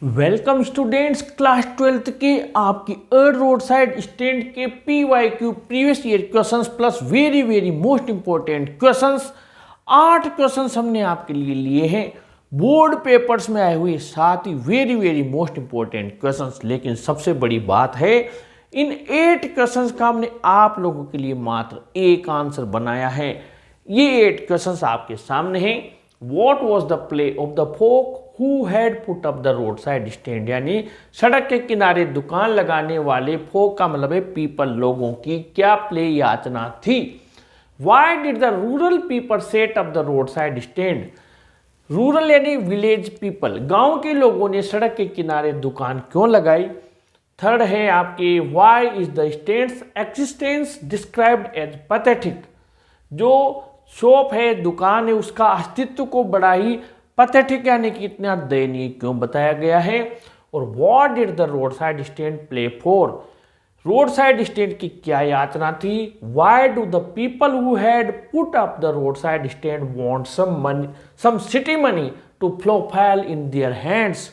Welcome students, class 12th के आपकी earned road side stand के PYQ previous year questions plus very most important questions 8 questions हमने आपके लिए लिए हैं बोर्ड पेपर्स में आए हुए, साथ ही वेरी मोस्ट इंपॉर्टेंट क्वेश्चंस। लेकिन सबसे बड़ी बात है, इन 8 क्वेश्चंस का हमने आप लोगों के लिए मात्र एक आंसर बनाया है। ये 8 क्वेश्चंस आपके सामने हैं। What was the play of the folk who had put up the roadside stand? यानी सड़क के किनारे दुकान लगाने वाले folk का मतलब है पीपल, लोगों की क्या प्ले याचना थी। Why did the rural people set up the roadside stand? Rural यानी विलेज पीपल, गांव के लोगों ने सड़क के किनारे दुकान क्यों लगाई। थर्ड है आपके Why is the stand's existence described as pathetic? जो शॉप है, दुकान है, उसका अस्तित्व को बड़ा ही पैथेटिक यानी कि इतना दयनीय क्यों बताया गया है। और what did the road side stand play for? Road side stand की क्या याचना थी। Why do the people who had put up the road side stand want some city money to flofile in their hands?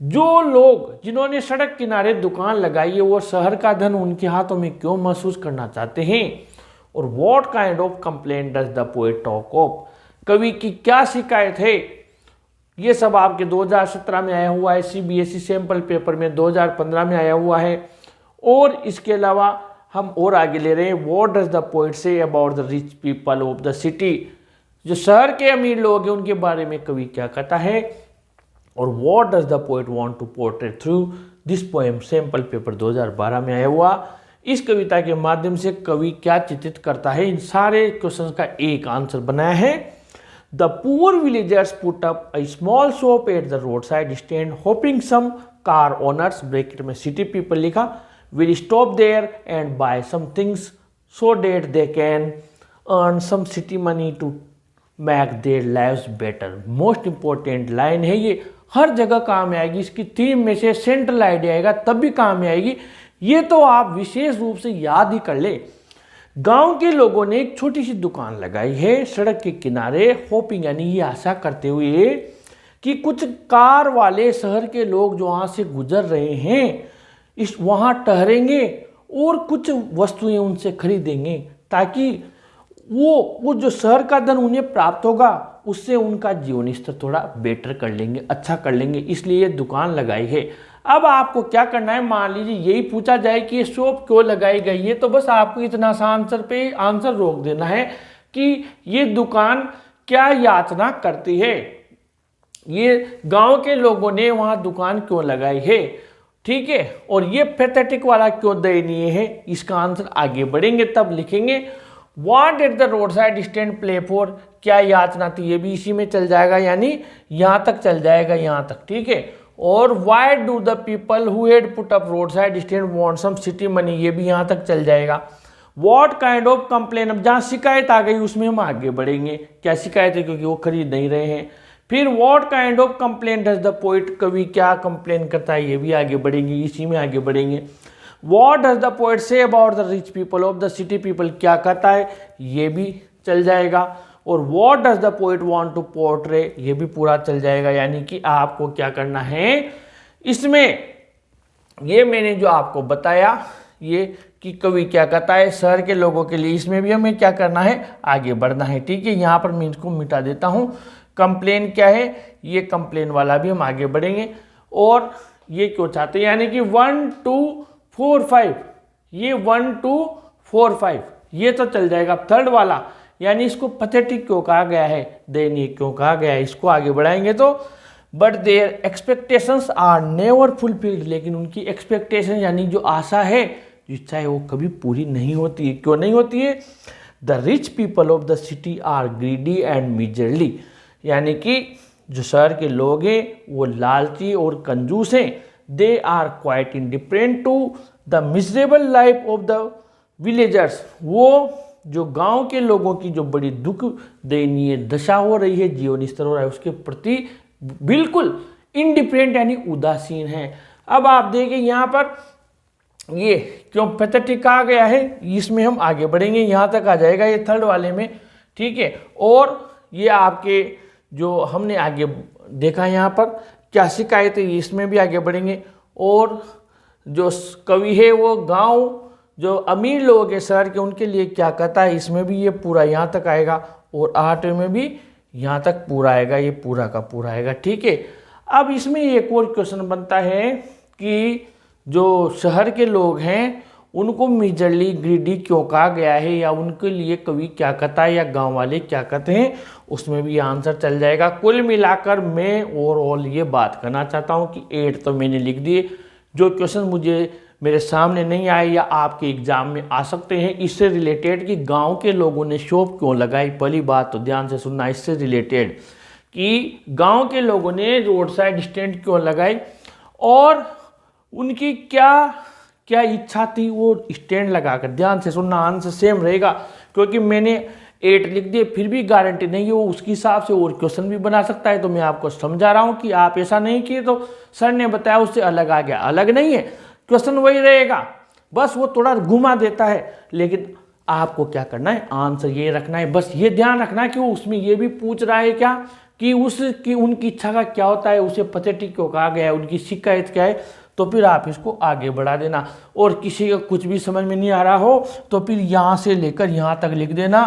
जो लोग जिन्होंने सड़क किनारे दुकान लगाई है वो शहर का धन उनके हाथों में क्यों महसूस करना चाहते हैं। और what kind of complaint does the poet talk of? कवि की क्या शिकायत है। ये सब आपके 2017 में आया हुआ है, CBSE सैंपल पेपर में 2015 में आया हुआ है। और इसके अलावा हम और आगे ले रहे हैं, व्हाट डज द पोएट से about the rich people of the city? जो शहर के अमीर लोग हैं उनके बारे में कवि क्या कहता है। और what does the poet want to portray through this poem? Sample paper 2012 में आया हुआ। इस कविता के माध्यम से कवि क्या चित्रित करता है, इन सारे क्वेश्चंस का एक आंसर बनाया है। The poor villagers put up a small shop at the road side stand hoping some car owners, bracket में सिटी पीपल लिखा, will stop there and buy some things so that they can earn some city money to make their lives better. Most important line है ये, हर जगह काम में आएगी। इसकी theme में से सेंट्रल आइडिया आएगा तब भी काम में आएगी। ये तो आप विशेष रूप से याद ही कर ले। गांव के लोगों ने एक छोटी सी दुकान लगाई है सड़क के किनारे, होपिंग यानी ये आशा करते हुए कि कुछ कार वाले शहर के लोग जो वहां से गुजर रहे हैं इस वहां ठहरेंगे और कुछ वस्तुएं उनसे खरीदेंगे, ताकि वो जो शहर का धन उन्हें प्राप्त होगा उससे उनका जीवन स्तर थोड़ा बेटर कर लेंगे, अच्छा कर लेंगे, इसलिए ये दुकान लगाई है। अब आपको क्या करना है, मान लीजिए यही पूछा जाए कि ये शॉप क्यों लगाई गई है, तो बस आपको इतना सा आंसर पे आंसर रोक देना है कि ये दुकान क्या याचना करती है, ये गांव के लोगों ने वहां दुकान क्यों लगाई है, ठीक है। और ये पैथेटिक वाला क्यों दयनीय है, इसका आंसर आगे बढ़ेंगे तब लिखेंगे। What did the road side stand play for? क्या याचना थी, ये भी इसी में चल जाएगा, यानी यहां तक चल जाएगा, यहां तक, ठीक है। और why do the people who had put up road side stand want some city money, ये भी यहाँ तक चल जाएगा। What kind of complain? अब जहाँ शिकायत आ गई उसमें हम आगे बढ़ेंगे, क्या शिकायत है, क्योंकि वो खरीद नहीं रहे हैं। फिर what kind of complain does the poet? कवि क्या कंप्लेन करता है, ये भी आगे बढ़ेंगे, इसी में आगे बढ़ेंगे। What does the poet say about the rich people of the city people? क्या कहता है, ये भी चल जाएगा। और what does the poet want to portray? ये भी पूरा चल जाएगा। यानी कि आपको क्या करना है इसमें, ये मैंने जो आपको बताया ये कि कवि क्या कहता है शहर के लोगों के लिए, इसमें भी हमें क्या करना है, आगे बढ़ना है, ठीक है। यहाँ पर मैं इसको मिटा देता हूँ। कंप्लेन क्या है, ये कंप्लेन वाला भी हम आगे बढ़ेंगे। और ये क्यों चाहते हैं, यानी कि 1 2 4 5, ये 1 2 4 5 ये तो चल जाएगा। थर्ड वाला यानी इसको पैथेटिक क्यों कहा गया है, दयनीय क्यों कहा गया है, इसको आगे बढ़ाएंगे। तो but their expectations are never fulfilled, लेकिन उनकी एक्सपेक्टेशन यानी जो आशा है, जो इच्छा है, वो कभी पूरी नहीं होती है। क्यों नहीं होती है? The rich people of the city are greedy and miserly, यानी कि जो शहर के लोग हैं वो लालची और कंजूस हैं। They are quite indifferent to the miserable life of the villagers, वो जो गांव के लोगों की जो बड़ी दुख दयनीय दशा हो रही है, जीवन स्तर हो रहा है, उसके प्रति बिल्कुल इंडिफरेंट यानी उदासीन है। अब आप देखिए यहाँ पर ये क्यों पैथेटिक कहा गया है, इसमें हम आगे बढ़ेंगे, यहाँ तक आ जाएगा ये थर्ड वाले में, ठीक है। और ये आपके जो हमने आगे देखा यहाँ पर क्या शिकायत है इसमें भी आगे बढ़ेंगे। और जो कवि है वो गांव जो अमीर लोग हैं शहर के उनके लिए क्या कहता है इसमें भी ये पूरा यहाँ तक आएगा। और 8वें में भी यहाँ तक पूरा आएगा, ये पूरा का पूरा आएगा। ठीक है, अब इसमें एक और क्वेश्चन बनता है कि जो शहर के लोग हैं उनको मेजरली ग्रीडी क्यों कहा गया है, या उनके लिए कवि क्या कहता है या गांव वाले क्या कहते हैं, उसमें भी आंसर चल जाएगा। कुल मिलाकर मैं ओवरऑल ये बात करना चाहता हूँ कि 8 तो मैंने लिख दिए। जो क्वेश्चन मुझे मेरे सामने नहीं आए या आपके एग्जाम में आ सकते हैं इससे रिलेटेड कि गांव के लोगों ने शॉप क्यों लगाई, पहली बात तो ध्यान से सुनना इससे रिलेटेड कि गांव के लोगों ने रोड साइड स्टैंड क्यों लगाई और उनकी क्या क्या इच्छा थी वो स्टैंड लगाकर। ध्यान से सुनना, आंसर सेम रहेगा क्योंकि मैंने 8 लिख दिए फिर भी गारंटी नहीं है वो उसके हिसाब से और क्वेश्चन भी बना सकता है। तो मैं आपको समझा रहा हूँ कि आप ऐसा नहीं किए तो सर ने बताया उससे अलग आ गया, अलग नहीं है, क्वेश्चन वही रहेगा, बस वो थोड़ा घुमा देता है। लेकिन आपको क्या करना है, आंसर ये रखना है। बस ये ध्यान रखना है कि वो उसमें ये भी पूछ रहा है क्या कि उनकी इच्छा का क्या होता है, उसे पथेटिक क्यों कहा गया है, उनकी शिकायत क्या है। तो फिर आप इसको आगे बढ़ा देना। और किसी का कुछ भी समझ में नहीं आ रहा हो तो फिर यहाँ से लेकर यहाँ तक लिख देना।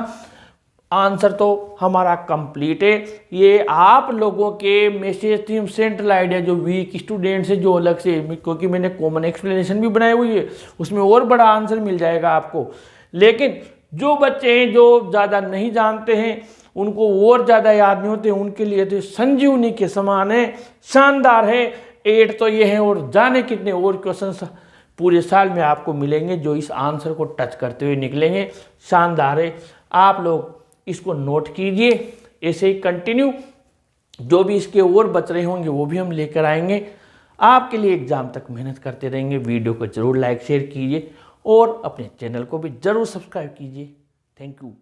आंसर तो हमारा कंप्लीट है। ये आप लोगों के मैसेज टीम सेंट्रल आइडिया जो वीक स्टूडेंट्स है जो अलग से, क्योंकि मैंने कॉमन एक्सप्लेनेशन भी बनाई हुई है उसमें और बड़ा आंसर मिल जाएगा आपको। लेकिन जो बच्चे हैं जो ज़्यादा नहीं जानते हैं उनको और ज़्यादा याद नहीं होते उनके लिए तो संजीवनी के समान है, शानदार है। 8 तो ये है और जाने कितने और क्वेश्चंस पूरे साल में आपको मिलेंगे जो इस आंसर को टच करते हुए निकलेंगे। शानदार है, आप लोग इसको नोट कीजिए, ऐसे ही कंटिन्यू जो भी इसके और बच रहे होंगे वो भी हम लेकर आएंगे आपके लिए। एग्जाम तक मेहनत करते रहेंगे। वीडियो को जरूर लाइक शेयर कीजिए और अपने चैनल को भी जरूर सब्सक्राइब कीजिए। Thank you.